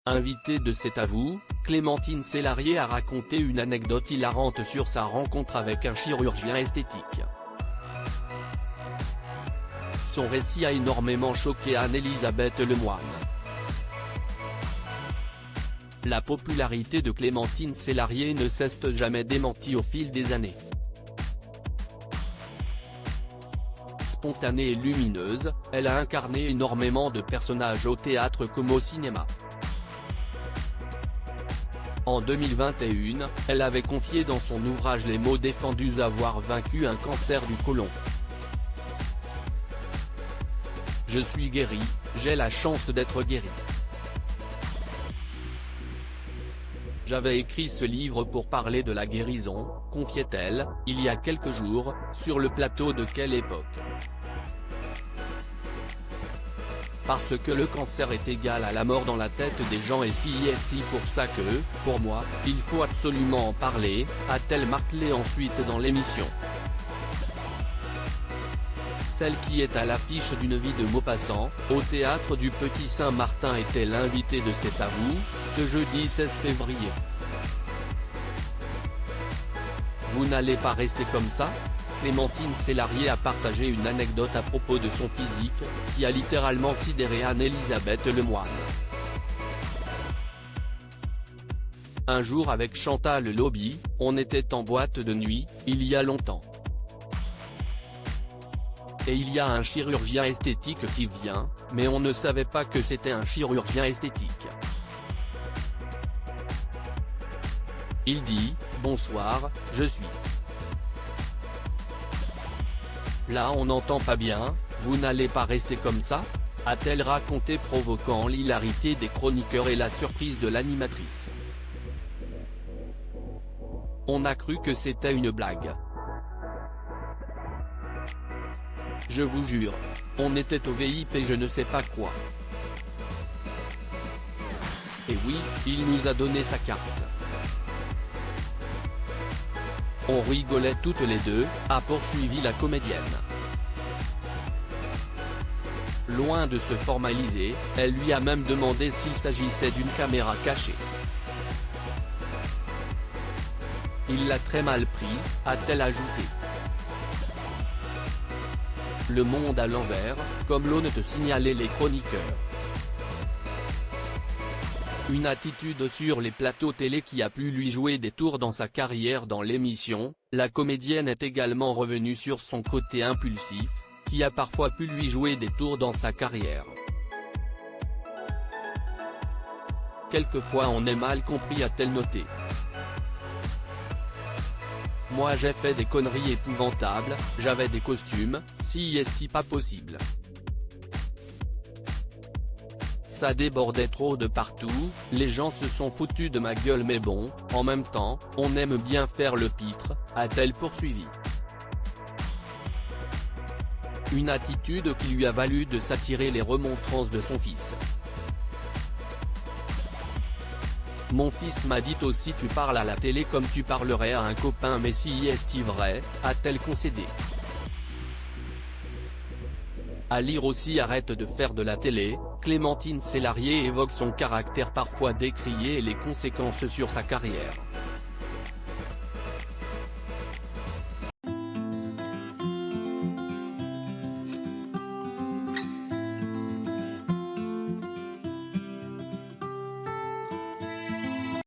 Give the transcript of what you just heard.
Invitée de C'est à vous, Clémentine Célarié a raconté une anecdote hilarante sur sa rencontre avec un chirurgien esthétique. Son récit a énormément choqué Anne-Elisabeth Lemoine. La popularité de Clémentine Célarié ne cesse jamais démentie au fil des années. Spontanée et lumineuse, elle a incarné énormément de personnages au théâtre comme au cinéma. En 2021, elle avait confié dans son ouvrage Les mots défendus avoir vaincu un cancer du côlon. Je suis guérie, j'ai la chance d'être guérie. J'avais écrit ce livre pour parler de la guérison, confiait-elle, il y a quelques jours, sur le plateau de Quelle époque. Parce que le cancer est égal à la mort dans la tête des gens et c'est pour ça que, pour moi, il faut absolument en parler, a-t-elle martelé ensuite dans l'émission. Celle qui est à l'affiche d'une vie de Maupassant, au théâtre du Petit Saint-Martin était l'invitée de C'est à vous, ce jeudi 16 février. Vous n'allez pas rester comme ça ? Clémentine Célarié a partagé une anecdote à propos de son physique, qui a littéralement sidéré Anne-Elisabeth Lemoine. Un jour avec Chantal Lobby, on était en boîte de nuit, il y a longtemps. Et il y a un chirurgien esthétique qui vient, mais on ne savait pas que c'était un chirurgien esthétique. Il dit, bonsoir, je suis. Là on n'entend pas bien, vous n'allez pas rester comme ça ? A-t-elle raconté provoquant l'hilarité des chroniqueurs et la surprise de l'animatrice. On a cru que c'était une blague. Je vous jure, on était au VIP et je ne sais pas quoi. Et oui, il nous a donné sa carte. On rigolait toutes les deux, a poursuivi la comédienne. Loin de se formaliser, elle lui a même demandé s'il s'agissait d'une caméra cachée. Il l'a très mal pris, a-t-elle ajouté. Le monde à l'envers, comme l'ont signalé les chroniqueurs. Une attitude sur les plateaux télé qui a pu lui jouer des tours dans sa carrière dans l'émission, la comédienne est également revenue sur son côté impulsif, qui a parfois pu lui jouer des tours dans sa carrière. Quelquefois on est mal compris, a-t-elle noté. Moi j'ai fait des conneries épouvantables, j'avais des costumes, si pas possible. Ça débordait trop de partout, les gens se sont foutus de ma gueule mais bon, en même temps, on aime bien faire le pitre, a-t-elle poursuivi. Une attitude qui lui a valu de s'attirer les remontrances de son fils. Mon fils m'a dit aussi tu parles à la télé comme tu parlerais à un copain mais si est-il vrai, a-t-elle concédé. À lire aussi arrête de faire de la télé, Clémentine Célarié évoque son caractère parfois décrié et les conséquences sur sa carrière.